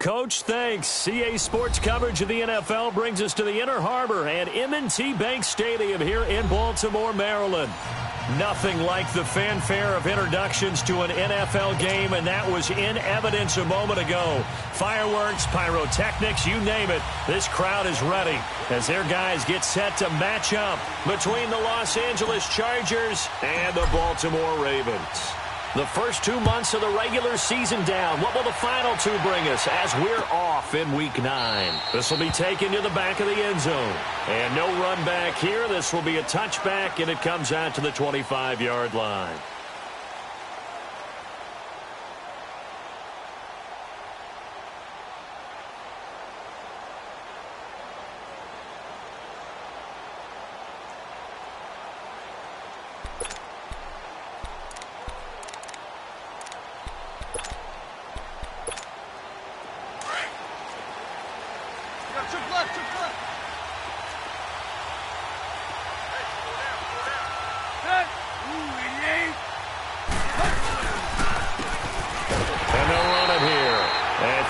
Coach, thanks. CA Sports coverage of the NFL brings us to the Inner Harbor and M&T Bank Stadium here in Baltimore, Maryland. Nothing like the fanfare of introductions to an NFL game, and that was in evidence a moment ago. Fireworks, pyrotechnics, you name it. This crowd is ready as their guys get set to match up between the Los Angeles Chargers and the Baltimore Ravens. The first 2 months of the regular season down. What will the final two bring us as we're off in Week 9? This will be taken to the back of the end zone. And no run back here. This will be a touchback, and it comes out to the 25-yard line.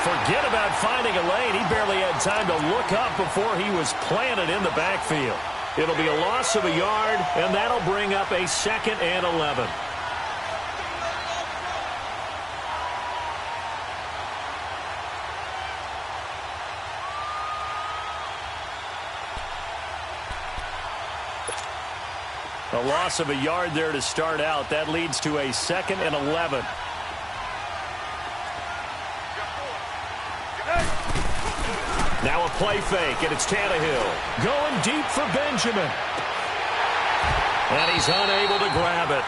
Forget about finding a lane. He barely had time to look up before he was planted in the backfield. It'll be a loss of a yard, and that'll bring up a 2nd and 11. A loss of a yard there to start out. That leads to a 2nd and 11. Now a play fake, and it's Tannehill going deep for Benjamin. And he's unable to grab it.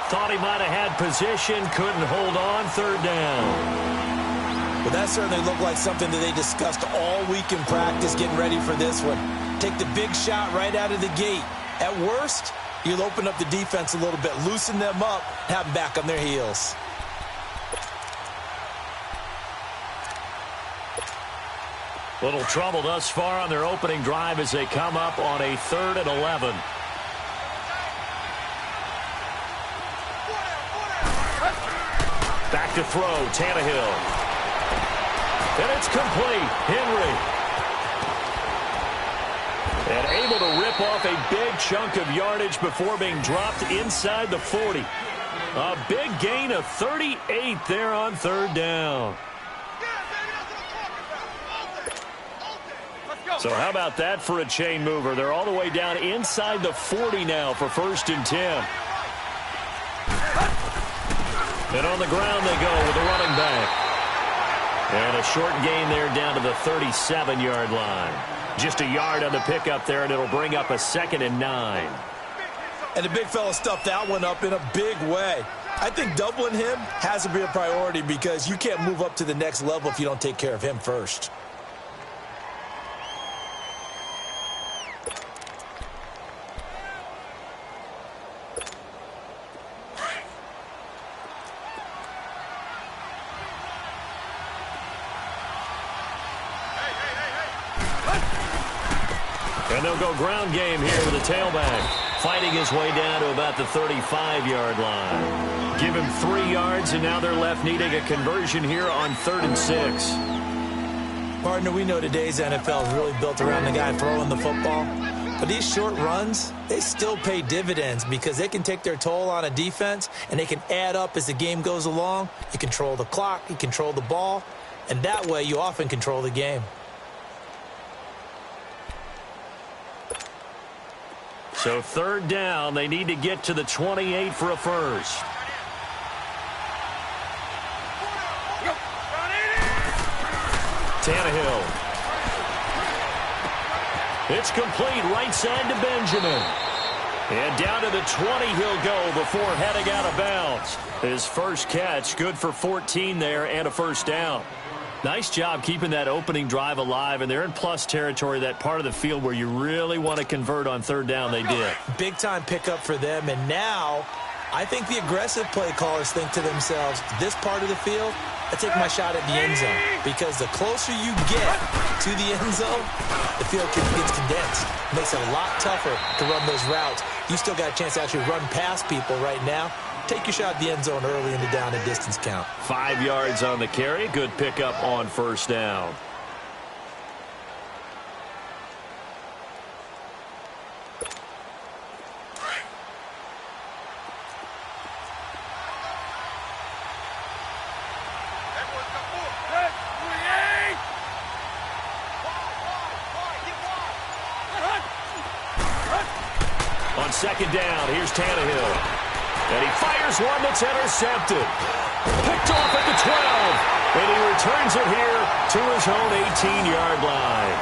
Thought he might have had position, couldn't hold on, 3rd down. Well, that certainly looked like something that they discussed all week in practice getting ready for this one. Take the big shot right out of the gate. At worst, you'll open up the defense a little bit, loosen them up, have them back on their heels. Little trouble thus far on their opening drive as they come up on a 3rd and 11. Back to throw, Tannehill. And it's complete. Henry. And able to rip off a big chunk of yardage before being dropped inside the 40. A big gain of 38 there on 3rd down. So how about that for a chain mover? They're all the way down inside the 40 now for 1st and 10. And on the ground they go with a running back. And a short gain there down to the 37-yard line. Just a yard on the pickup there, and it'll bring up a 2nd and 9. And the big fella stuffed that one up in a big way. I think doubling him has to be a priority because you can't move up to the next level if you don't take care of him first. And they'll go ground game here with a tailback. Fighting his way down to about the 35-yard line. Give him 3 yards, and now they're left needing a conversion here on 3rd and 6. Partner, we know today's NFL is really built around the guy throwing the football. But these short runs, they still pay dividends because they can take their toll on a defense, and they can add up as the game goes along. You control the clock, you control the ball, and that way you often control the game. So 3rd down, they need to get to the 28 for a first. Tannehill. It's complete right side to Benjamin. And down to the 20 he'll go before heading out of bounds. His first catch, good for 14 there and a 1st down. Nice job keeping that opening drive alive, and they're in plus territory, that part of the field where you really want to convert on 3rd down. They did. Big-time pickup for them, and now I think the aggressive play callers think to themselves, this part of the field, I take my shot at the end zone, because the closer you get to the end zone, the field gets condensed. It makes it a lot tougher to run those routes. You still got a chance to actually run past people right now. take your shot at the end zone early in the down and distance count. 5 yards on the carry. Good pickup on first down. On second down, here's Tannehill. And he fires one that's intercepted. Picked off at the 12. And he returns it here to his own 18-yard line.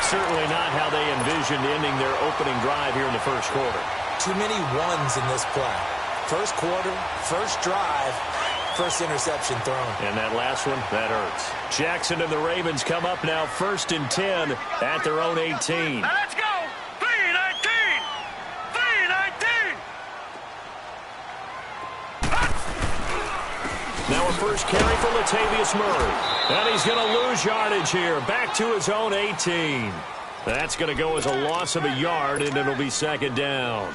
Certainly not how they envisioned ending their opening drive here in the first quarter. Too many ones in this play. First quarter, first drive, first interception thrown. And that last one, that hurts. Jackson and the Ravens come up now 1st and 10 at their own 18. Now let's go! 3-19! 3-19! Now a first carry for Latavius Murray. And he's going to lose yardage here. Back to his own 18. That's going to go as a loss of a yard, and it'll be second down.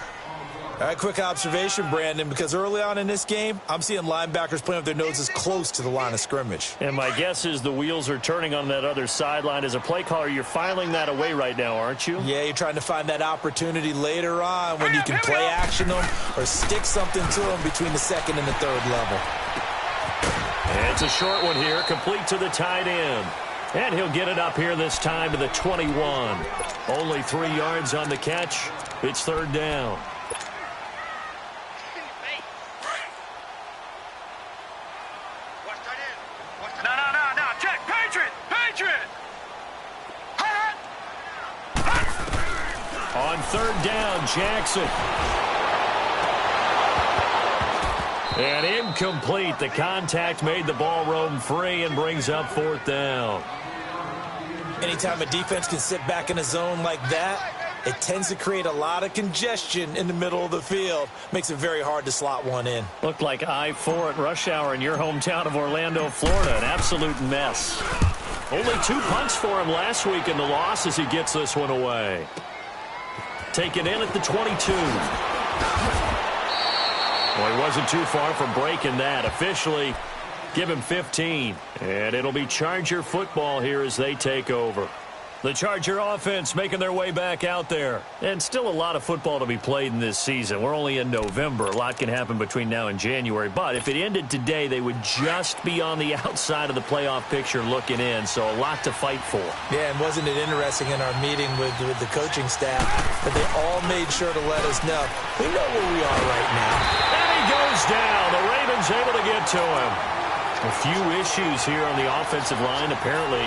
All right, quick observation, Brandon, because early on in this game, I'm seeing linebackers playing with their noses close to the line of scrimmage. And my guess is the wheels are turning on that other sideline. As a play caller, you're filing that away right now, aren't you? Yeah, you're trying to find that opportunity later on when you can play action them or stick something to them between the second and the third level. And it's a short one here, complete to the tight end. And he'll get it up here this time to the 21. Only 3 yards on the catch. It's third down. No, check! Patriot! On third down, Jackson. And incomplete. The contact made the ball roam free and brings up fourth down. Anytime a defense can sit back in a zone like that, it tends to create a lot of congestion in the middle of the field. Makes it very hard to slot one in. Looked like I-4 at rush hour in your hometown of Orlando, Florida. An absolute mess. Only 2 punts for him last week in the loss as he gets this one away. Taken in at the 22. Well, he wasn't too far from breaking that. Officially, give him 15. And it'll be Charger football here as they take over. The Charger offense making their way back out there. And still a lot of football to be played in this season. We're only in November. A lot can happen between now and January. But if it ended today, they would just be on the outside of the playoff picture looking in. So a lot to fight for. Yeah, and wasn't it interesting in our meeting with the coaching staff that they all made sure to let us know, we know where we are right now. And he goes down. The Ravens able to get to him. A few issues here on the offensive line. Apparently,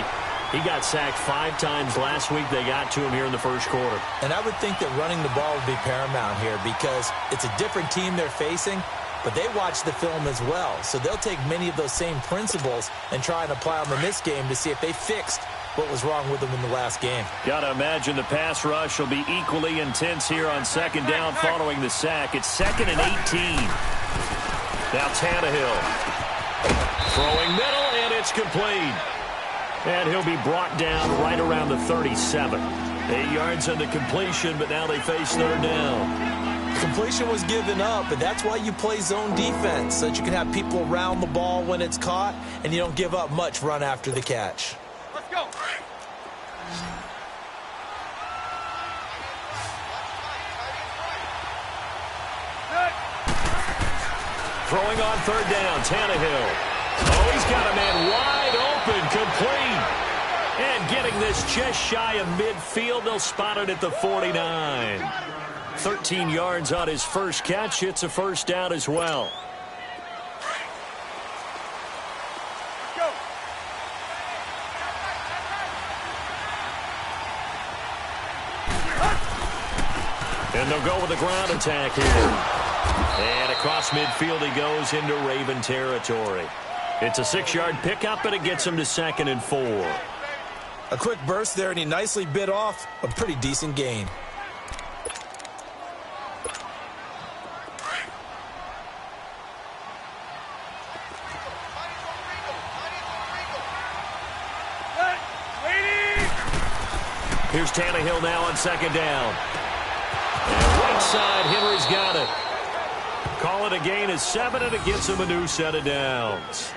he got sacked 5 times last week. They got to him here in the first quarter. And I would think that running the ball would be paramount here because it's a different team they're facing, but they watch the film as well. So they'll take many of those same principles and try and apply them in this game to see if they fixed what was wrong with them in the last game. Got to imagine the pass rush will be equally intense here on second down following the sack. It's 2nd and 18. Now Tannehill. Throwing middle, and it's complete. And he'll be brought down right around the 37. 8 yards on the completion, but now they face third down. Completion was given up, but that's why you play zone defense, so that you can have people around the ball when it's caught, and you don't give up much run after the catch. Let's go! Throwing on third down, Tannehill. Oh, he's got a man wide open, complete. And getting this just shy of midfield, they'll spot it at the 49. 13 yards on his first catch. It's a first down as well. Go! And they'll go with the ground attack here. And across midfield he goes into Raven territory. It's a 6-yard pickup, and it gets him to 2nd and 4. A quick burst there, and he nicely bit off a pretty decent gain. Here's Tannehill now on second down. And right side, Henry's got it. call it a gain of 7, and it gets him a new set of downs.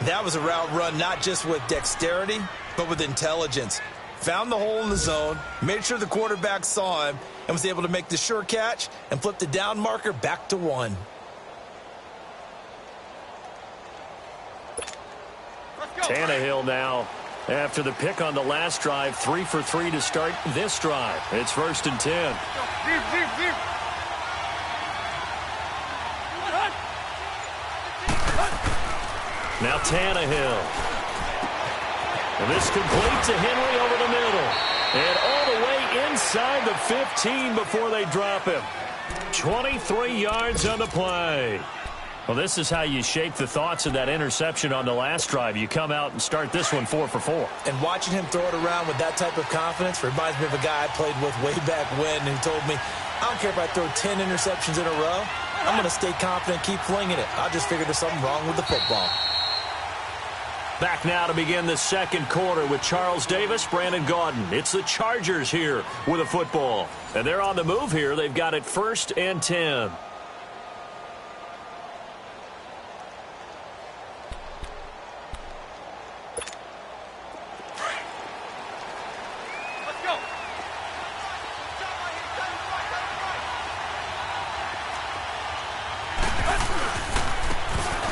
That was a route run not just with dexterity, but with intelligence. Found the hole in the zone, made sure the quarterback saw him, and was able to make the sure catch and flip the down marker back to 1. Tannehill now, after the pick on the last drive, 3 for 3 to start this drive. It's 1st and 10. Now Tannehill. And this complete to Henry over the middle. And all the way inside the 15 before they drop him. 23 yards on the play. Well, this is how you shape the thoughts of that interception on the last drive. You come out and start this one 4 for 4. And watching him throw it around with that type of confidence reminds me of a guy I played with way back when who told me, I don't care if I throw 10 interceptions in a row. I'm going to stay confident, keep flinging it. I just figured there's something wrong with the football. Back now to begin the second quarter with Charles Davis, Brandon Gaudin. It's the Chargers here with a football. And they're on the move here. They've got it 1st and 10.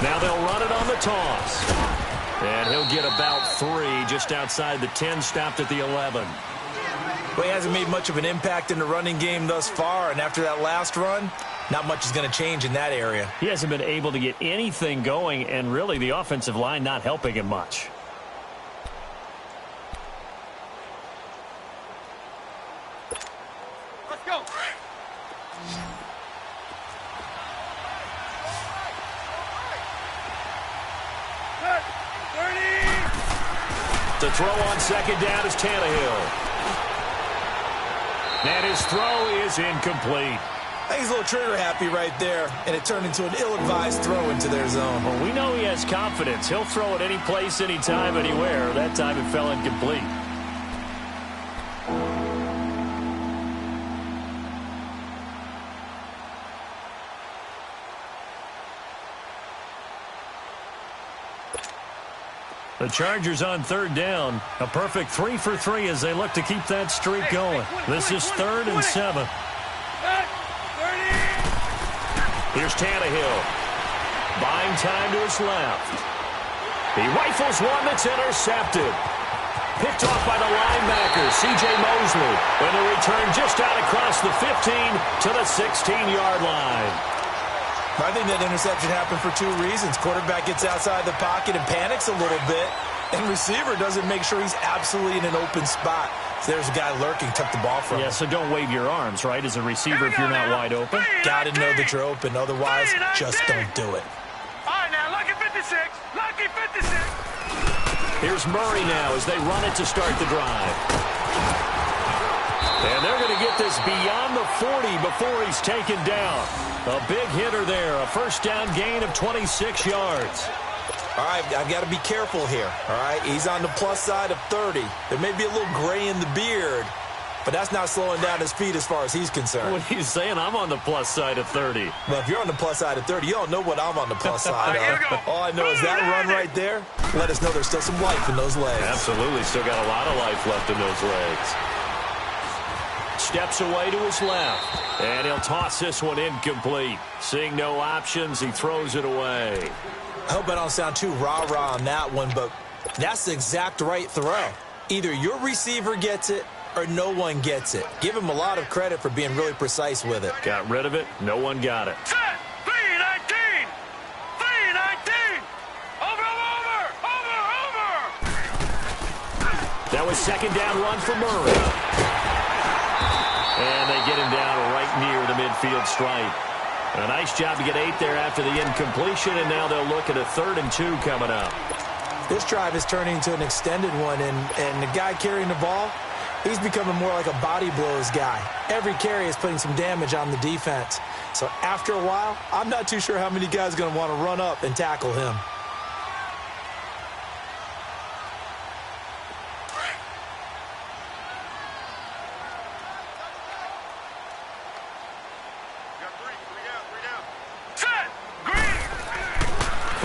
Now they'll run it on the toss. And he'll get about 3 just outside the 10, stopped at the 11. Well, he hasn't made much of an impact in the running game thus far, and after that last run, not much is going to change in that area. He hasn't been able to get anything going, and really the offensive line not helping him much. Let's go. The throw on 2nd down is Tannehill. And his throw is incomplete. I think he's a little trigger happy right there, and it turned into an ill-advised throw into their zone. Well, we know he has confidence. He'll throw it any place, anytime, anywhere. That time it fell incomplete. The Chargers on 3rd down. A perfect 3 for 3 as they look to keep that streak going. This is 3rd and 7. Here's Tannehill. Buying time to his left. He rifles one that's intercepted. Picked off by the linebacker, C.J. Mosley. And the return just out across the 15 to the 16-yard line. I think that interception happened for 2 reasons. Quarterback gets outside the pocket and panics a little bit, and receiver doesn't make sure he's absolutely in an open spot. So there's a guy lurking, took the ball from him. Yeah, so don't wave your arms, right, as a receiver if you're not wide open. Got to know that you're open. Otherwise, just don't do it. All right, now, lucky 56. Lucky 56. Here's Murray now as they run it to start the drive. And they're going to get this beyond the 40 before he's taken down. A big hitter there, a 1st down gain of 26 yards. All right, I've got to be careful here, all right? He's on the plus side of 30. There may be a little gray in the beard, but that's not slowing down his feet as far as he's concerned. What are you saying? I'm on the plus side of 30. Well, if you're on the plus side of 30, you don't know what I'm on the plus side of. All I know is that run right there, let us know there's still some life in those legs. Absolutely, still got a lot of life left in those legs. Steps away to his left, and he'll toss this one incomplete. Seeing no options, he throws it away. I hope I don't sound too rah-rah on that one, but that's the exact right throw. Either your receiver gets it or no one gets it. Give him a lot of credit for being really precise with it. Got rid of it. No one got it. Set. 319. 319. Over. That was 2nd down run for Murray. And they get him down right near the midfield stripe. A nice job to get 8 there after the incompletion, and now they'll look at a 3rd and 2 coming up. This drive is turning into an extended one, and the guy carrying the ball, he's becoming more like a body blows guy. Every carry is putting some damage on the defense. So after a while, I'm not too sure how many guys are going to want to run up and tackle him.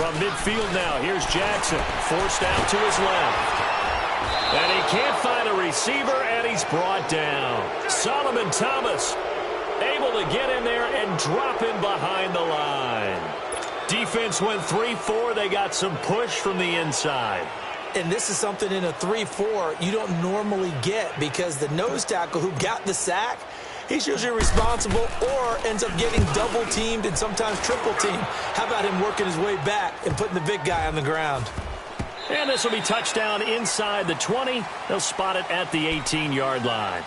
From midfield now, here's Jackson, forced out to his left. And he can't find a receiver, and he's brought down. Solomon Thomas able to get in there and drop him behind the line. Defense went 3-4. They got some push from the inside. And this is something in a 3-4 you don't normally get because the nose tackle who got the sack, he's usually responsible or ends up getting double-teamed and sometimes triple-teamed. How about him working his way back and putting the big guy on the ground? And this will be touchdown inside the 20. They'll spot it at the 18-yard line.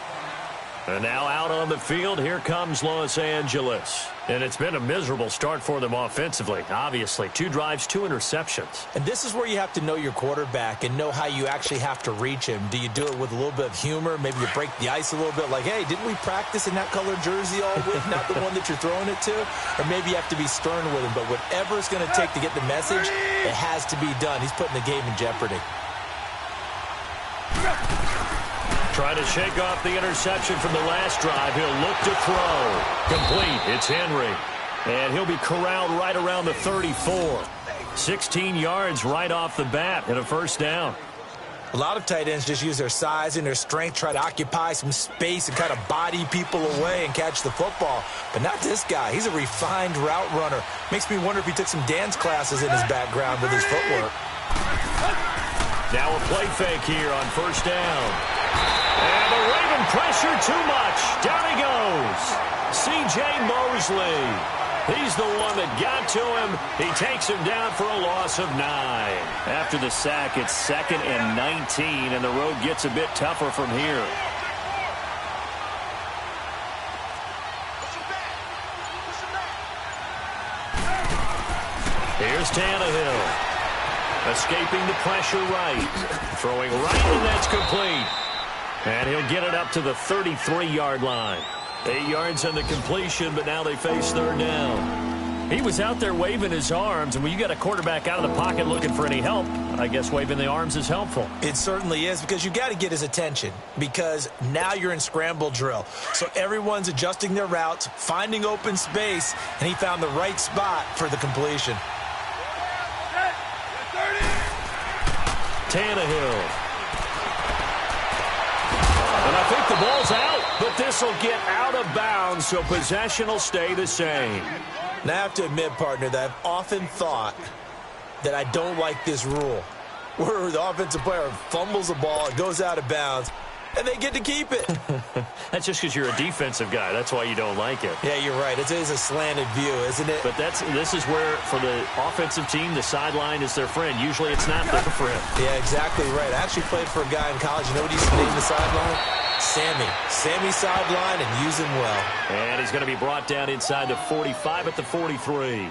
And now out on the field, here comes Los Angeles. And it's been a miserable start for them offensively, obviously. 2 drives, 2 interceptions. And this is where you have to know your quarterback and know how you actually have to reach him. Do you do it with a little bit of humor? Maybe you break the ice a little bit like, hey, didn't we practice in that colored jersey all week? Not the one that you're throwing it to? Or maybe you have to be stern with him. But whatever it's going to take to get the message, it has to be done. He's putting the game in jeopardy. Trying to shake off the interception from the last drive. He'll look to throw. Complete. It's Henry. And he'll be corralled right around the 34. 16 yards right off the bat and a first down. A lot of tight ends just use their size and their strength, try to occupy some space and kind of body people away and catch the football. But not this guy. He's a refined route runner. Makes me wonder if he took some dance classes in his background with his footwork. Now a play fake here on first down. And the Raven pressure too much. Down he goes. C.J. Mosley. He's the one that got to him. He takes him down for a loss of 9. After the sack, it's 2nd and 19, and the road gets a bit tougher from here. Here's Tannehill. Escaping the pressure right. Throwing right, and that's complete. And he'll get it up to the 33-yard line. 8 yards on the completion, but now they face third down. He was out there waving his arms, and when you got a quarterback out of the pocket looking for any help, I guess waving the arms is helpful. It certainly is, because you got to get his attention, because now you're in scramble drill. So everyone's adjusting their routes, finding open space, and he found the right spot for the completion. Tannehill. And I think the ball's out, but this will get out of bounds, so possession will stay the same. Now, I have to admit, partner, that I've often thought that I don't like this rule, where the offensive player fumbles the ball, it goes out of bounds, and they get to keep it. That's just because you're a defensive guy. That's why you don't like it. Yeah, you're right. It is a slanted view, isn't it? But this is where, for the offensive team, the sideline is their friend. Usually it's not their friend. Yeah, exactly right. I actually played for a guy in college. You know what he used to name the sideline? Sammy. Sammy sideline, and use him well. And he's going to be brought down inside the 45 at the 43.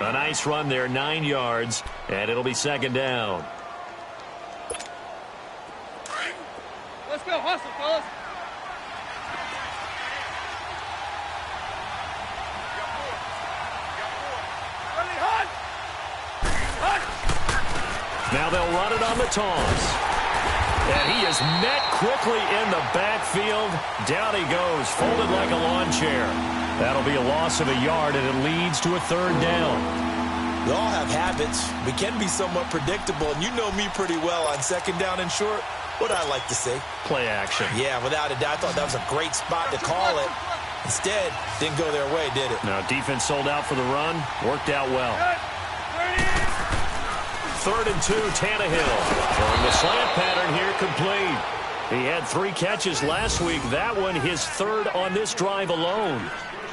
A nice run there, 9 yards, and it'll be second down. Let's go, hustle, fellas. Now they'll run it on the toss. And he is met quickly in the backfield. Down he goes, folded like a lawn chair. That'll be a loss of a yard, and it leads to a third down. We all have habits. We can be somewhat predictable, and you know me pretty well on second down and short. What I like to say? Play action. Yeah, without a doubt. I thought that was a great spot to call it. Instead, didn't go their way, did it? Now, defense sold out for the run. Worked out well. 3rd and 2, Tannehill. Throwing the slant pattern here, complete. He had 3 catches last week. That one, his 3rd on this drive alone.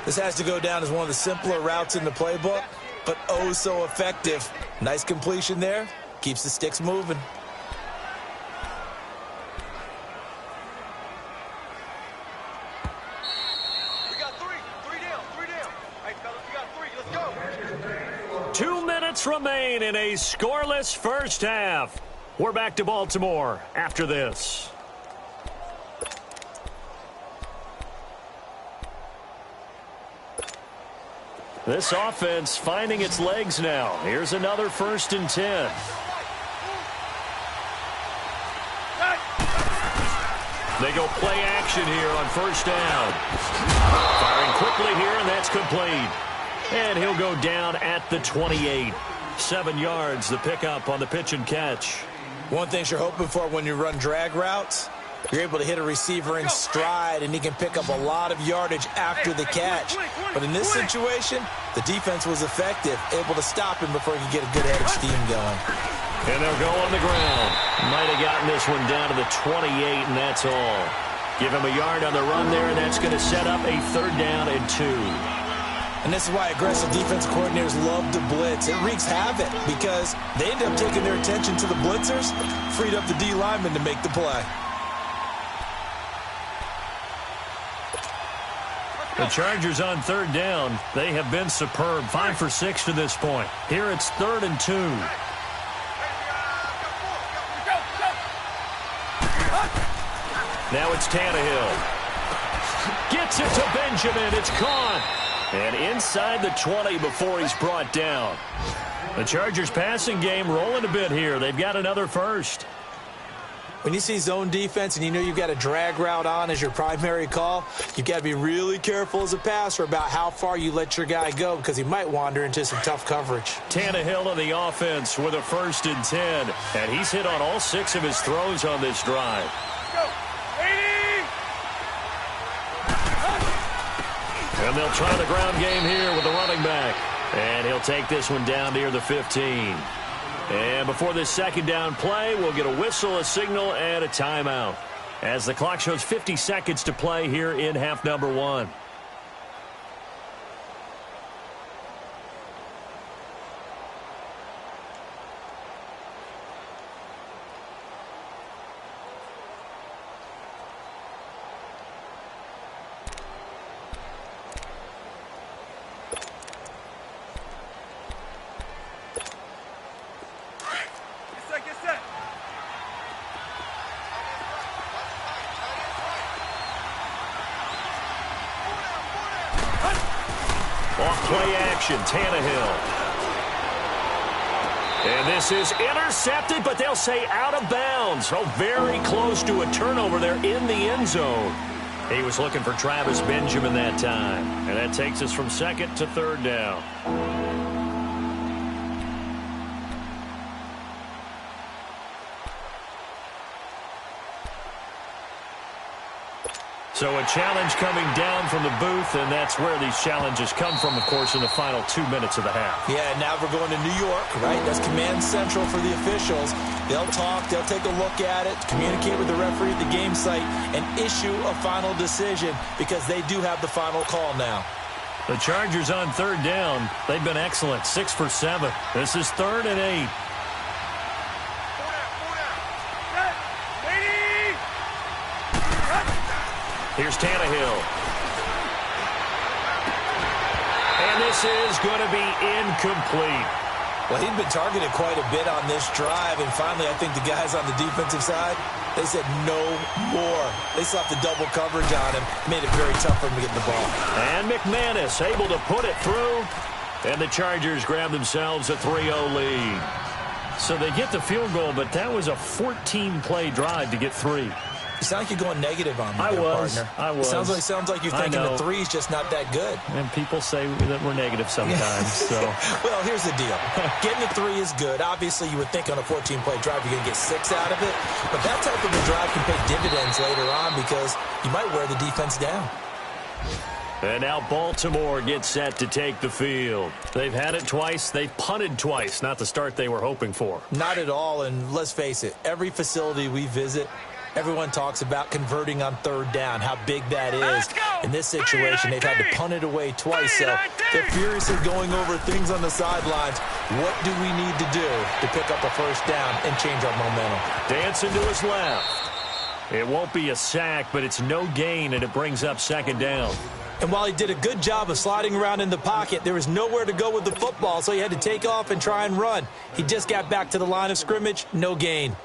This has to go down as one of the simpler routes in the playbook, but oh so effective. Nice completion there. Keeps the sticks moving. We got 3. 3 down. 3 down. Hey, fellas, we got 3. Let's go. 2 minutes remain in a scoreless first half. We're back to Baltimore after this. This offense finding its legs now. Here's another 1st and 10. They go play action here on first down. Firing quickly here, and that's complete. And he'll go down at the 28. 7 yards, the pickup on the pitch and catch. One thing you're hoping for when you run drag routes, you're able to hit a receiver in stride, and he can pick up a lot of yardage after the catch. But in this situation, the defense was effective, able to stop him before he could get a good head of steam going. And they'll go on the ground. Might have gotten this one down to the 28, and that's all. Give him a yard on the run there, and that's going to set up a 3rd down and 2. And this is why aggressive defensive coordinators love to blitz. It wreaks havoc because they end up taking their attention to the blitzers, freed up the D lineman to make the play. The Chargers on 3rd down. They have been superb. 5 for 6 to this point. Here it's 3rd and 2. Now it's Tannehill. Gets it to Benjamin. It's caught. And inside the 20 before he's brought down. The Chargers passing game rolling a bit here. They've got another first. When you see zone defense and you know you've got a drag route on as your primary call, you've got to be really careful as a passer about how far you let your guy go because he might wander into some tough coverage. Tannehill on the offense with a 1st and 10. And he's hit on all 6 of his throws on this drive. And they'll try the ground game here with the running back. And he'll take this one down near the 15. And before this 2nd down play, we'll get a whistle, a signal, and a timeout. As the clock shows 50 seconds to play here in half number 1. Off-play action, Tannehill. And this is intercepted, but they'll say out of bounds. Oh, very close to a turnover there in the end zone. He was looking for Travis Benjamin that time. And that takes us from 2nd to 3rd down. So a challenge coming down from the booth, and that's where these challenges come from, of course, in the final 2 minutes of the half. Yeah, now we're going to New York, right? That's command central for the officials. They'll talk, they'll take a look at it, communicate with the referee at the game site, and issue a final decision because they do have the final call now. The Chargers on 3rd down. They've been excellent, 6 for 7. This is 3rd and 8. Here's Tannehill. And this is going to be incomplete. Well, he'd been targeted quite a bit on this drive, and finally I think the guys on the defensive side, they said no more. They slapped the double coverage on him, made it very tough for him to get the ball. And McManus able to put it through, and the Chargers grab themselves a 3-0 lead. So they get the field goal, but that was a 14-play drive to get 3. You sound like you're going negative on me, partner. I was. Sounds like you're thinking the 3's just not that good. And people say that we're negative sometimes. So, well, here's the deal. Getting the 3 is good. Obviously, you would think on a 14-play drive you're going to get 6 out of it. But that type of a drive can pay dividends later on because you might wear the defense down. And now Baltimore gets set to take the field. They've had it twice. They've punted twice. Not the start they were hoping for. Not at all. And let's face it, every facility we visit, everyone talks about converting on 3rd down, how big that is. In this situation, they've had to punt it away twice, so they're furiously going over things on the sidelines. What do we need to do to pick up a 1st down and change our momentum? Dancing to his left. It won't be a sack, but it's no gain, and it brings up 2nd down. And while he did a good job of sliding around in the pocket, there was nowhere to go with the football, so he had to take off and try and run. He just got back to the line of scrimmage, no gain.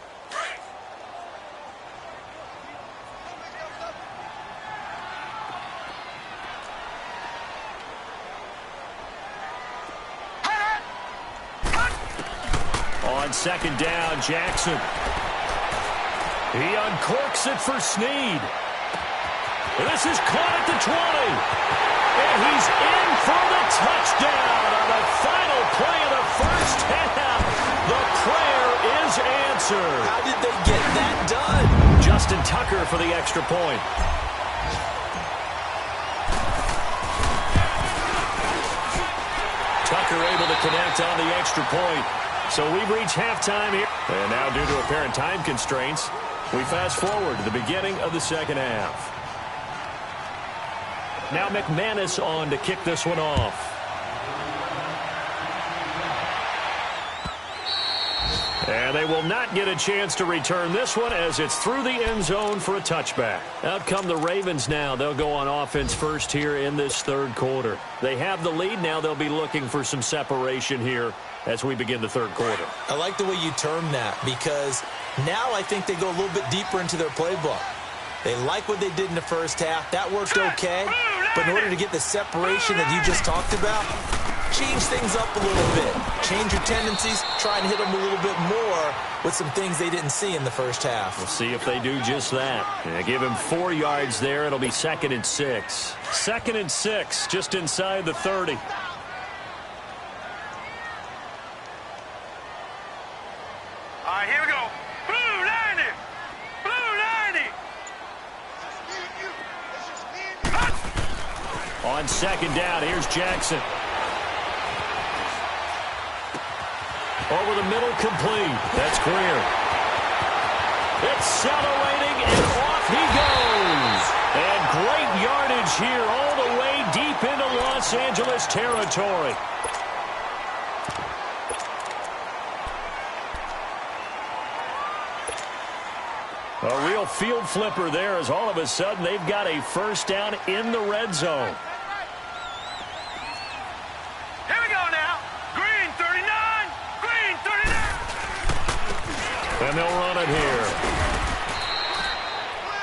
On 2nd down, Jackson. He uncorks it for Snead. This is caught at the 20. And he's in for the touchdown on the final play of the first half. The prayer is answered. How did they get that done? Justin Tucker for the extra point. Tucker able to connect on the extra point. So we've reached halftime here. And now due to apparent time constraints, we fast forward to the beginning of the second half. Now McManus on to kick this one off. And they will not get a chance to return this one as it's through the end zone for a touchback. Out come the Ravens now. They'll go on offense first here in this third quarter. They have the lead. Now they'll be looking for some separation here as we begin the third quarter. I like the way you term that because now I think they go a little bit deeper into their playbook. They like what they did in the first half. That worked okay. But in order to get the separation that you just talked about, change things up a little bit. Change your tendencies. Try and hit them a little bit more with some things they didn't see in the first half. We'll see if they do just that. And give him 4 yards there. It'll be 2nd and 6. 2nd and 6, just inside the 30. All right, here we go. Blue 90. Blue 90. On second down, here's Jackson. Over the middle, complete. That's clear. Accelerating, and off he goes. And great yardage here all the way deep into Los Angeles territory. A real field flipper there as all of a sudden they've got a first down in the red zone. Here we go now. Green 39. Green 39. And they'll run it here.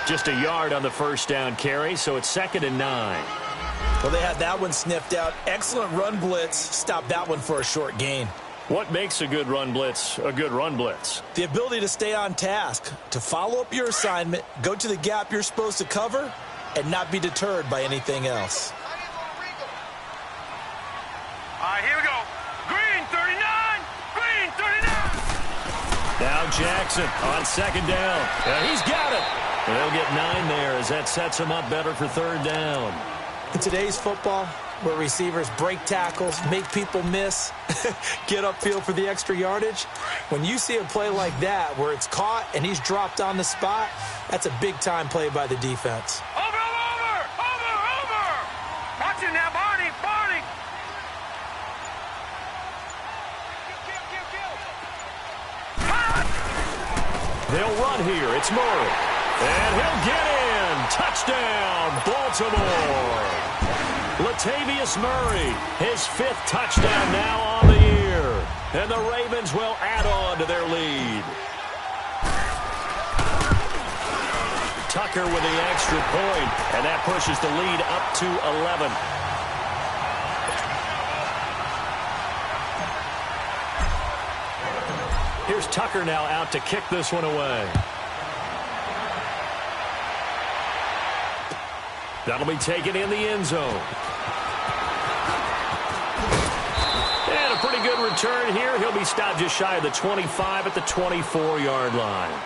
Just a yard on the first down carry, so it's 2nd and 9. Well, they had that one sniffed out. Excellent run blitz. Stopped that one for a short gain. What makes a good run blitz a good run blitz? The ability to stay on task, to follow up your assignment, go to the gap you're supposed to cover, and not be deterred by anything else. All right, here we go. Green 39. Green 39. Now Jackson on second down. Yeah, he's got it. And they'll get 9 there as that sets him up better for third down. In today's football, where receivers break tackles, make people miss, get upfield for the extra yardage, when you see a play like that where it's caught and he's dropped on the spot, that's a big-time play by the defense. Over. Watch it now, Barney. They'll run here. It's Murray. And he'll get in. Touchdown, Baltimore. Latavius Murray, his 5th touchdown now on the year. And the Ravens will add on to their lead. Tucker with the extra point, and that pushes the lead up to 11. Here's Tucker now out to kick this one away. That'll be taken in the end zone. And a pretty good return here. He'll be stopped just shy of the 25 at the 24-yard line.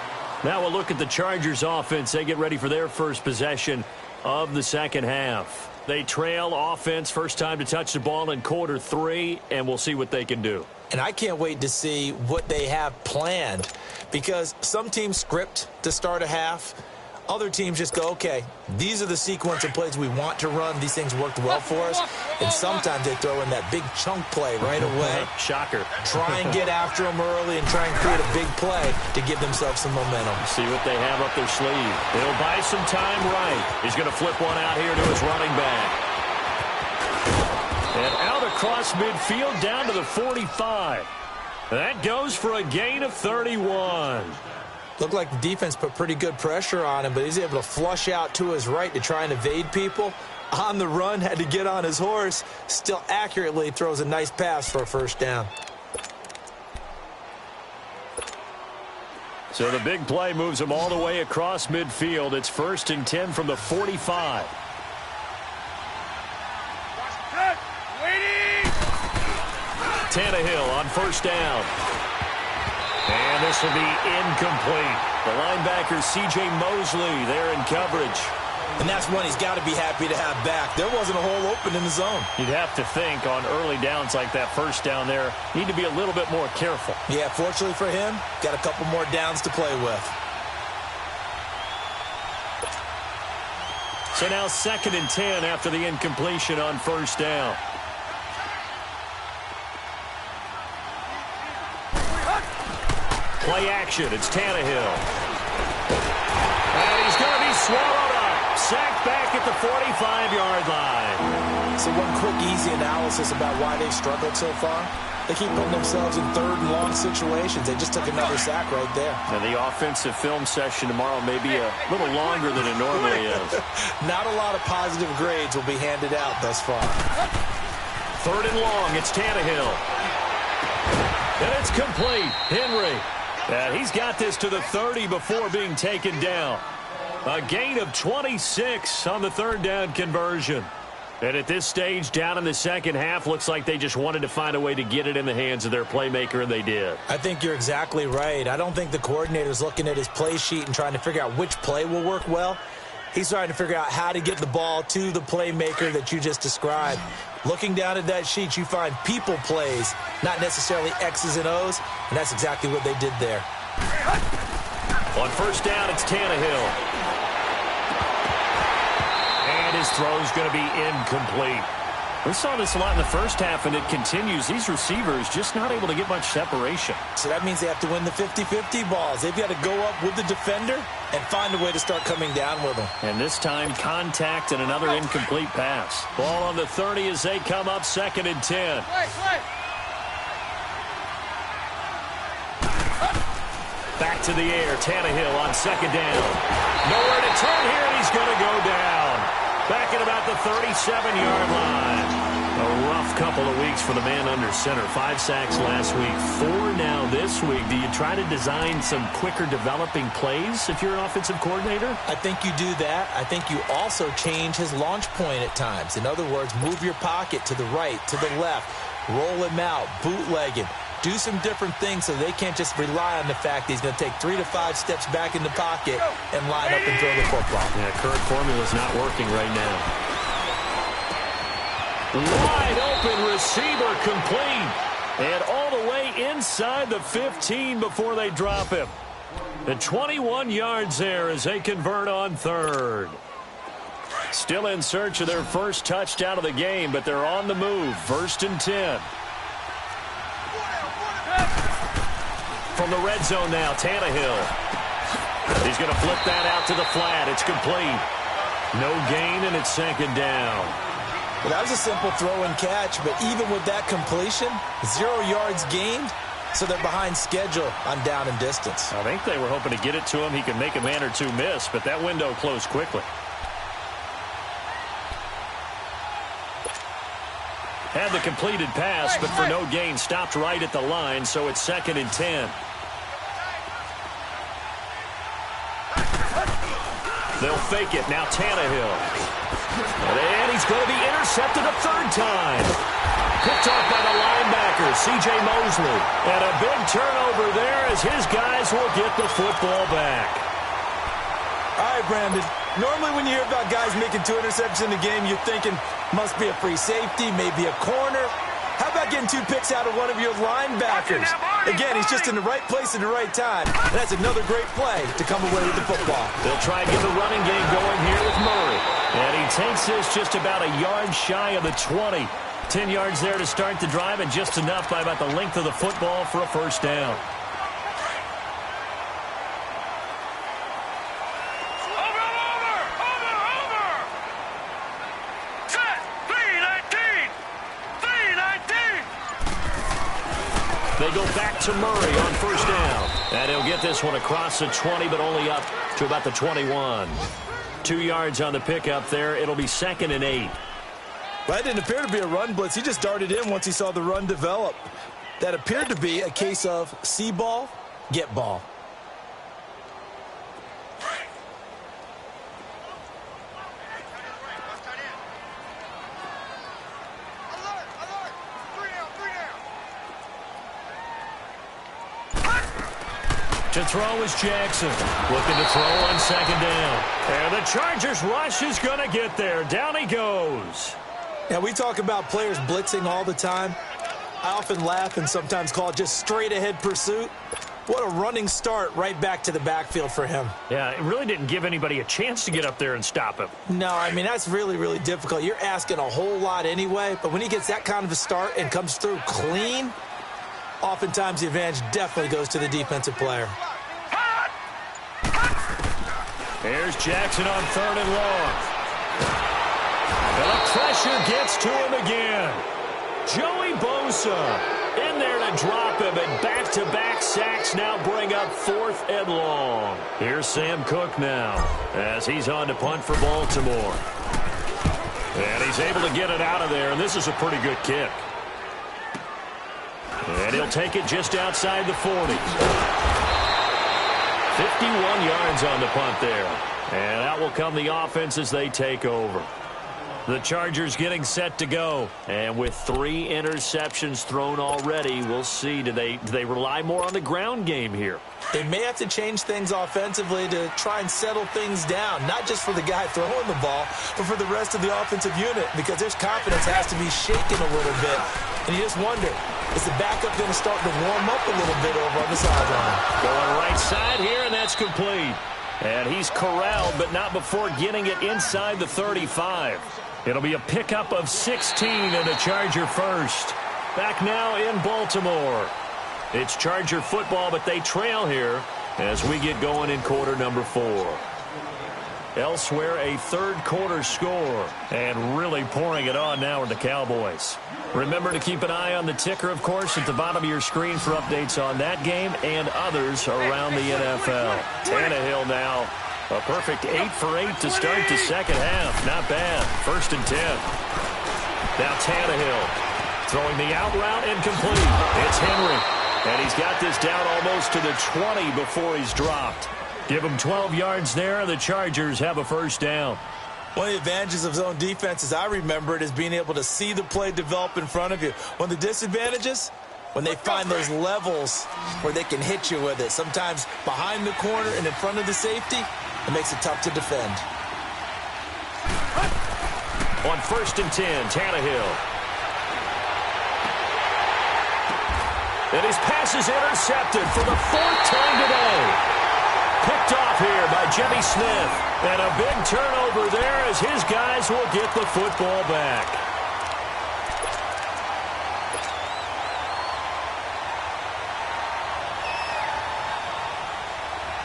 Now we'll look at the Chargers offense. They get ready for their first possession of the second half. They trail offense, first time to touch the ball in quarter 3, and we'll see what they can do. And I can't wait to see what they have planned because some teams script to start a half. Other teams just go, okay, these are the sequence of plays we want to run. These things worked well for us. And sometimes they throw in that big chunk play right away. Shocker. Try and get after them early and try and create a big play to give themselves some momentum. See what they have up their sleeve. They'll buy some time right. He's going to flip one out here to his running back. And out across midfield down to the 45. That goes for a gain of 31. Looked like the defense put pretty good pressure on him, but he's able to flush out to his right to try and evade people. On the run, had to get on his horse. Still accurately throws a nice pass for a first down. So the big play moves him all the way across midfield. It's 1st and 10 from the 45. Tannehill on 1st down. And this will be incomplete. The linebacker, C.J. Mosley, there in coverage. And that's one he's got to be happy to have back. There wasn't a hole open in the zone. You'd have to think on early downs like that 1st down there, need to be a little bit more careful. Yeah, fortunately for him, got a couple more downs to play with. So now 2nd and 10 after the incompletion on 1st down. Play action. It's Tannehill. And he's going to be swallowed up. Sacked back at the 45-yard line. So one quick, easy analysis about why they've struggled so far. They keep putting themselves in 3rd and long situations. They just took another sack right there. And the offensive film session tomorrow may be a little longer than it normally is. Not a lot of positive grades will be handed out thus far. 3rd and long. It's Tannehill. And it's complete. Henry. And he's got this to the 30 before being taken down. A gain of 26 on the 3rd down conversion. And at this stage, down in the second half, looks like they just wanted to find a way to get it in the hands of their playmaker, and they did. I think you're exactly right. I don't think the coordinator's looking at his play sheet and trying to figure out which play will work well. He's trying to figure out how to get the ball to the playmaker that you just described. Looking down at that sheet, you find people plays, not necessarily X's and O's, and that's exactly what they did there. On 1st down, it's Tannehill. And his throw's going to be incomplete. We saw this a lot in the 1st half, and it continues. These receivers just not able to get much separation. So that means they have to win the 50-50 balls. They've got to go up with the defender and find a way to start coming down with them. And this time, contact and another incomplete pass. Ball on the 30 as they come up 2nd and 10. Back to the air. Tannehill on 2nd down. Nowhere to turn here, and he's going to go down. Back at about the 37-yard line. A rough couple of weeks for the man under center. 5 sacks last week, 4 now this week. Do you try to design some quicker developing plays if you're an offensive coordinator? I think you do that. I think you also change his launch point at times. In other words, move your pocket to the right, to the left, roll him out, bootleg him. Do some different things so they can't just rely on the fact that he's going to take 3 to 5 steps back in the pocket and line up and throw the football. Yeah, current formula's not working right now. Wide open receiver complete. And all the way inside the 15 before they drop him. The 21 yards there as they convert on 3rd. Still in search of their first touchdown of the game, but they're on the move. 1st and 10. From the red zone now, Tannehill. He's going to flip that out to the flat. It's complete. No gain, and it's 2nd down. Well, that was a simple throw and catch, but even with that completion, 0 yards gained, so they're behind schedule on down and distance. I think they were hoping to get it to him. He could make a man or two miss, but that window closed quickly. Had the completed pass, but for no gain, stopped right at the line, so it's 2nd and 10. They'll fake it. Now Tannehill. And he's going to be intercepted a 3rd time. Picked off by the linebacker, C.J. Mosley. And a big turnover there as his guys will get the football back. All right, Brandon. Normally when you hear about guys making 2 interceptions in the game, you're thinking must be a free safety, maybe a corner. How about getting 2 picks out of one of your linebackers? Again, he's just in the right place at the right time. That's another great play to come away with the football. They'll try and get the running game going here with Murray. And he takes this just about a yard shy of the 20. 10 yards there to start the drive, and just enough by about the length of the football for a 1st down. They go back to Murray on 1st down. And he'll get this one across the 20, but only up to about the 21. 2 yards on the pickup there. It'll be 2nd and 8. Well, that didn't appear to be a run blitz. He just darted in once he saw the run develop. That appeared to be a case of see ball, get ball. To throw is Jackson. Looking to throw on second down. And the Chargers rush is going to get there. Down he goes. Now, we talk about players blitzing all the time. I often laugh and sometimes call it just straight-ahead pursuit. What a running start right back to the backfield for him. Yeah, it really didn't give anybody a chance to get up there and stop him. No, I mean, that's really, really difficult. You're asking a whole lot anyway, but when he gets that kind of a start and comes through clean, oftentimes the advantage definitely goes to the defensive player. Here's Jackson on third and long. And the pressure gets to him again. Joey Bosa in there to drop him, and back-to-back sacks now bring up fourth and long. Here's Sam Cook now as he's on to punt for Baltimore. And he's able to get it out of there, and this is a pretty good kick. And he'll take it just outside the 40. 51 yards on the punt there. And out will come the offense as they take over. The Chargers getting set to go. And with 3 interceptions thrown already, we'll see. Do they rely more on the ground game here? They may have to change things offensively to try and settle things down, not just for the guy throwing the ball, but for the rest of the offensive unit, because their confidence has to be shaken a little bit. And you just wonder, is the backup going to start to warm up a little bit over on the sideline? Going right side here, and that's complete. And he's corralled, but not before getting it inside the 35. It'll be a pickup of 16 and a Charger first. Back now in Baltimore. It's Charger football, but they trail here as we get going in quarter number 4. Elsewhere, a third quarter score, and really pouring it on now are the Cowboys. Remember to keep an eye on the ticker, of course, at the bottom of your screen for updates on that game and others around the NFL. Tannehill now, a perfect 8 for 8 to start the second half. Not bad. First and 10. Now Tannehill throwing the out route incomplete. It's Henry, and he's got this down almost to the 20 before he's dropped. Give him 12 yards there, and the Chargers have a first down. One of the advantages of zone defense, as I remember it, is being able to see the play develop in front of you. One of the disadvantages, when they find those levels where they can hit you with it, sometimes behind the corner and in front of the safety, it makes it tough to defend. On first and 10, Tannehill. And his pass is intercepted for the 4th time today. Picked off here by Jimmy Smith. And a big turnover there as his guys will get the football back.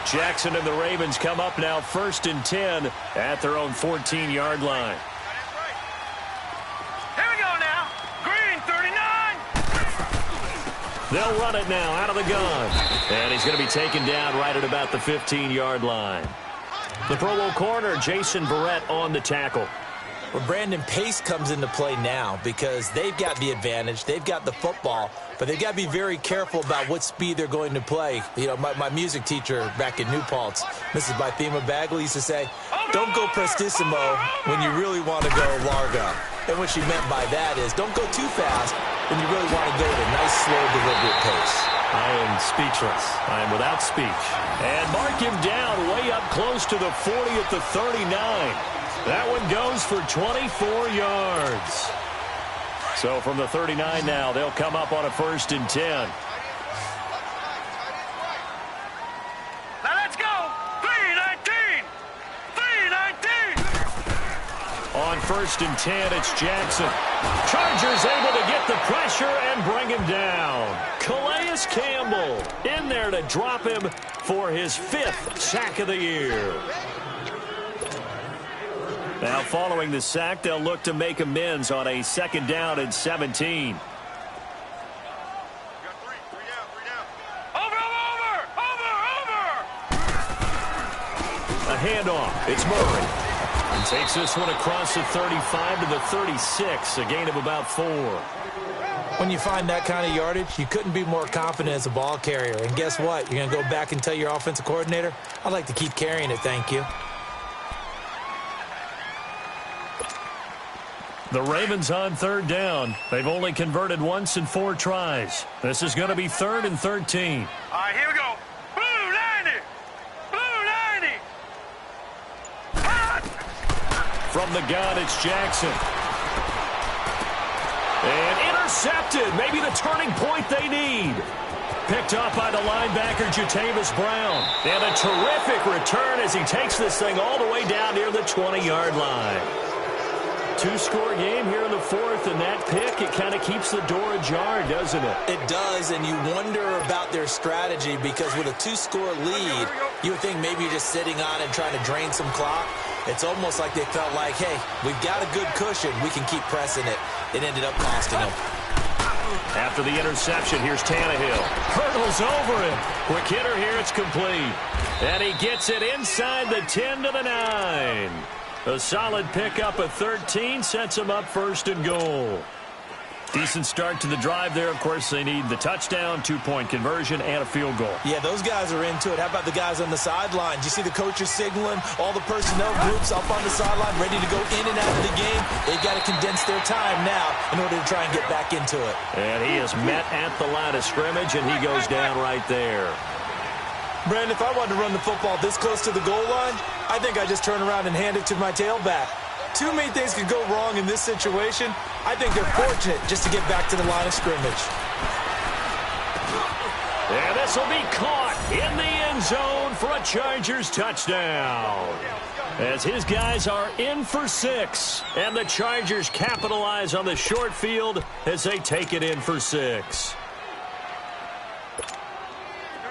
Jackson and the Ravens come up now first and 10 at their own 14-yard line. Here we go now. Green, 39. They'll run it now out of the gun. And he's going to be taken down right at about the 15-yard line. The Pro Bowl corner, Jason Verrett, on the tackle. Well, Brandon, pace comes into play now because they've got the advantage. They've got the football, but they've got to be very careful about what speed they're going to play. You know, my music teacher back in New Paltz, Mrs. Bythema Bagley, used to say, don't go prestissimo when you really want to go largo. And what she meant by that is don't go too fast when you really want to go at a nice, slow, deliberate pace. I am speechless. I am without speech. And mark him down way up close to the 40 at the 39. That one goes for 24 yards. So from the 39 now, they'll come up on a first and 10. Now let's go. 3-19. 3-19. On first and 10, it's Jackson. Chargers able to get the pressure and bring him down. Calais Campbell in there to drop him for his 5th sack of the year. Now, following the sack, they'll look to make amends on a second down and 17. Got three down. Over. A handoff. It's Murray. And takes this one across the 35 to the 36, a gain of about 4. When you find that kind of yardage, you couldn't be more confident as a ball carrier. And guess what? You're going to go back and tell your offensive coordinator, I'd like to keep carrying it, thank you. The Ravens on third down. They've only converted once in 4 tries. This is going to be 3rd and 13. All right, here we go. Blue, From the gun, it's Jackson. And intercepted. Maybe the turning point they need. Picked up by the linebacker, Jatavis Brown. And a terrific return as he takes this thing all the way down near the 20-yard line. Two-score game here in the fourth, and that pick, it kind of keeps the door ajar, doesn't it? It does, and you wonder about their strategy because with a two-score lead, you would think maybe you're just sitting on it and trying to drain some clock. It's almost like they felt like, hey, we've got a good cushion. We can keep pressing it. It ended up costing them. After the interception, here's Tannehill. Hurdles over him. Quick hitter here, it's complete. And he gets it inside the 10 to the 9. A solid pickup of 13 sets him up first and goal. Decent start to the drive there. Of course, they need the touchdown, two-point conversion, and a field goal. Yeah, those guys are into it. How about the guys on the sideline? Do you see the coaches signaling? All the personnel groups up on the sideline ready to go in and out of the game. They've got to condense their time now in order to try and get back into it. And he is met at the line of scrimmage, and he goes down right there. Brandon, if I wanted to run the football this close to the goal line, I think I just turn around and hand it to my tailback. Too many things could go wrong in this situation. I think they're fortunate just to get back to the line of scrimmage. And this will be caught in the end zone for a Chargers touchdown. As his guys are in for 6. And the Chargers capitalize on the short field as they take it in for 6.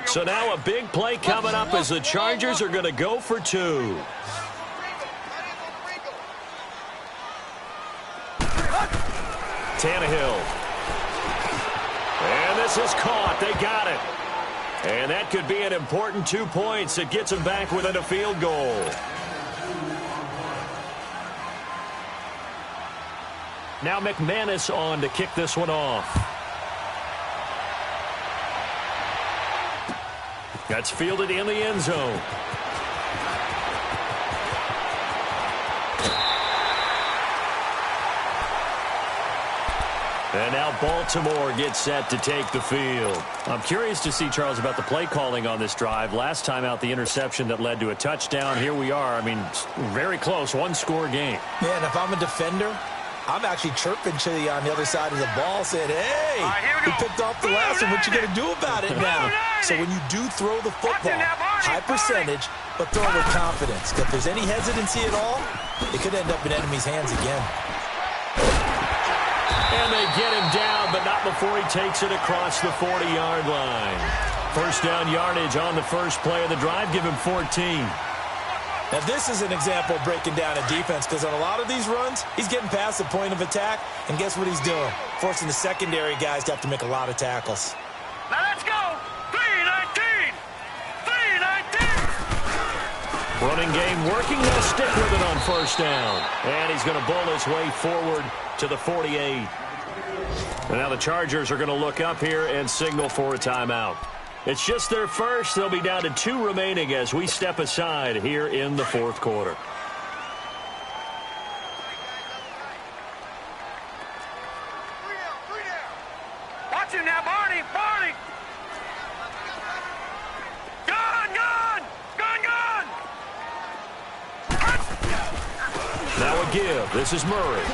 So now a big play coming up as the Chargers are going to go for 2. Tannehill. And this is caught. They got it. And that could be an important 2 points. It gets them back within a field goal. Now McManus on to kick this one off. That's fielded in the end zone. And now Baltimore gets set to take the field. I'm curious to see, Charles, about the play calling on this drive. Last time out, the interception that led to a touchdown. Here we are. I mean, very close, one-score game. Man, if I'm a defender, I'm actually chirping Chili on the other side of the ball saying, hey, we picked off the last one. What you going to do about it now? So when you do throw the football, high percentage, but throw it with confidence. If there's any hesitancy at all, it could end up in enemy's hands again. And they get him down, but not before he takes it across the 40-yard line. First down yardage on the first play of the drive. Give him 14. Now, this is an example of breaking down a defense because on a lot of these runs, he's getting past the point of attack, and guess what he's doing? Forcing the secondary guys to have to make a lot of tackles. Now let's go. 3-19. 3-19. Running game working. They'll stick with it on first down. And he's going to bull his way forward to the 48. And now the Chargers are going to look up here and signal for a timeout. It's just their first. They'll be down to 2 remaining as we step aside here in the fourth quarter. Three down. Watch him now, Barney. Barney. Gun. Now a give. This is Murray.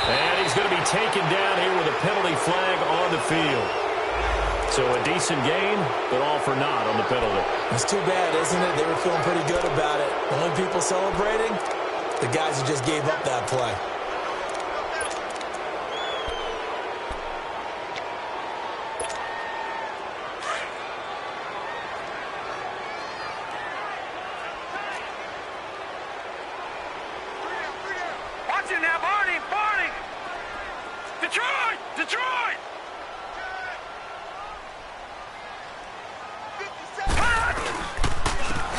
And he's going to be taken down here with a penalty flag on the field. So a decent gain, but all for naught on the penalty. It's too bad, isn't it? They were feeling pretty good about it. The only people celebrating, the guys who just gave up that play. Watch him now, Barney. Barney. Detroit. Detroit.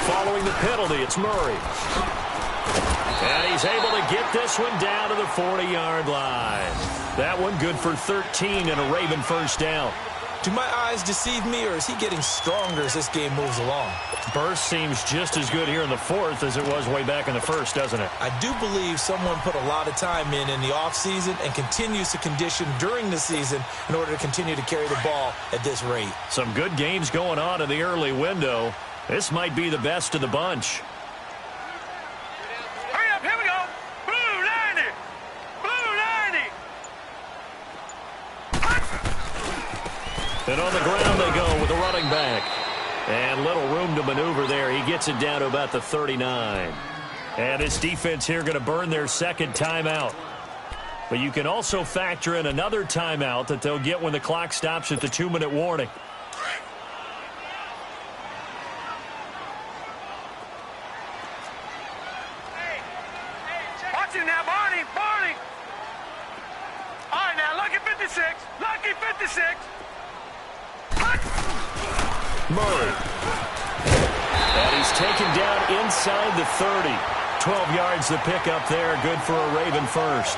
Following the penalty, it's Murray. And he's able to get this one down to the 40-yard line. That one good for 13 and a Raven first down. Do my eyes deceive me, or is he getting stronger as this game moves along? Burst seems just as good here in the fourth as it was way back in the first, doesn't it? I do believe someone put a lot of time in the offseason and continues to condition during the season in order to continue to carry the ball at this rate. Some good games going on in the early window. This might be the best of the bunch. Hurry up, And on the ground they go with the running back. And little room to maneuver there. He gets it down to about the 39. And his defense here going to burn their second timeout. But you can also factor in another timeout that they'll get when the clock stops at the 2-minute warning. Watch it now, Barney. Barney. All right, now, lucky 56. Lucky 56. Murray. And he's taken down inside the 30. 12 yards to pick up there. Good for a Raven first.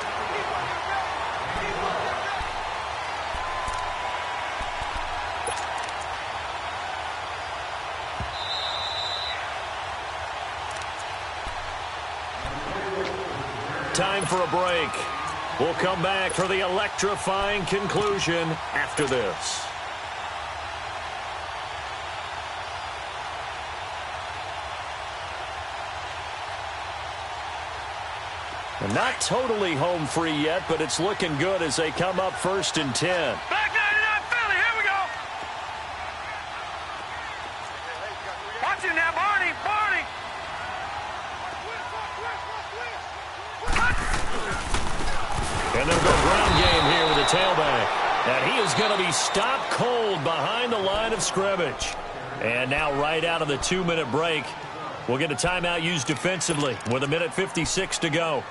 Time for a break. We'll come back for the electrifying conclusion after this. And not totally home free yet, but it's looking good as they come up 1st and 10. Back 99 Philly. Here we go. Watch it now, Barney. Barney. And they'll go ground game here with the tailback. And he is going to be stopped cold behind the line of scrimmage. And now right out of the 2-minute break, we'll get a timeout used defensively with 1:56 to go.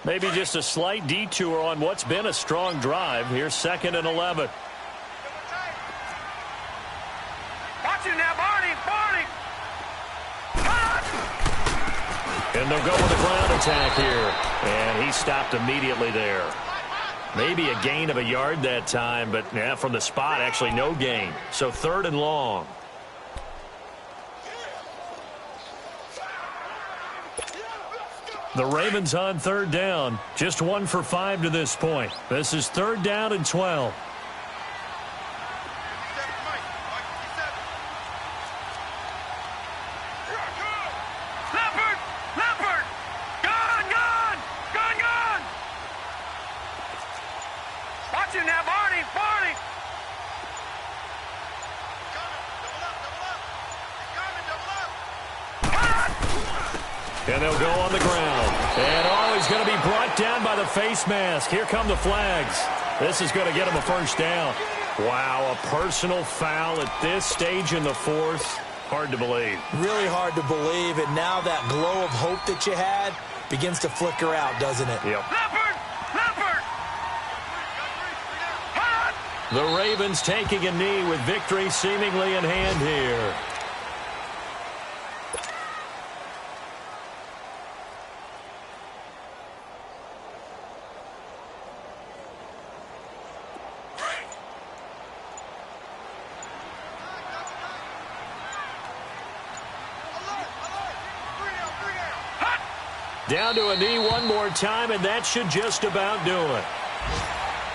Maybe just a slight detour on what's been a strong drive. Here's 2nd and 11. Watch it now, Barney. Barney. And they'll go with a ground attack here. And he stopped immediately there. Maybe a gain of a yard that time, but yeah, from the spot, actually no gain. So 3rd and long. The Ravens on 3rd down. Just 1 for 5 to this point. This is 3rd down and 12. Leopard. Leopard. Gone. Gone. Gone. Gone. Watch it now, Barney. Barney. And they'll go on the ground. And he's going to be brought down by the face mask. Here come the flags. This is going to get him a 1st down. Wow, a personal foul at this stage in the 4th. Hard to believe. Really hard to believe, and now that glow of hope that you had begins to flicker out, doesn't it? Yep. Leopard. Leopard. The Ravens taking a knee with victory seemingly in hand here. Down to a knee one more time, and that should just about do it.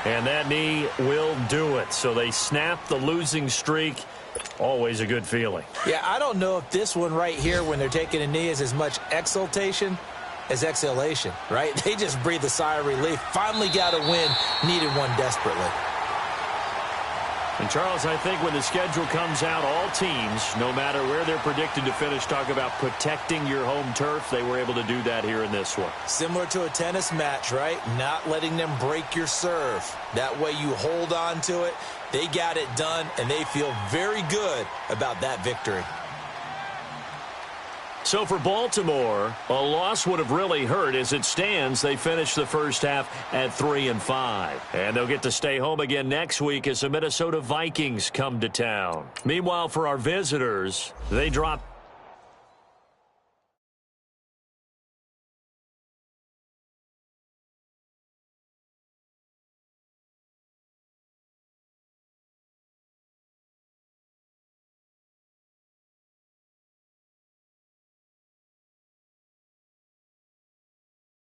And that knee will do it. So they snap the losing streak. Always a good feeling. Yeah, I don't know if this one right here, when they're taking a knee, is as much exultation as exhalation, right? They just breathe a sigh of relief. Finally got a win. Needed one desperately. And, Charles, I think when the schedule comes out, all teams, no matter where they're predicted to finish, talk about protecting your home turf. They were able to do that here in this one. Similar to a tennis match, right? Not letting them break your serve. That way you hold on to it. They got it done, and they feel very good about that victory. So for Baltimore, a loss would have really hurt. As it stands, they finish the first half at 3-5. And they'll get to stay home again next week as the Minnesota Vikings come to town. Meanwhile, for our visitors, they drop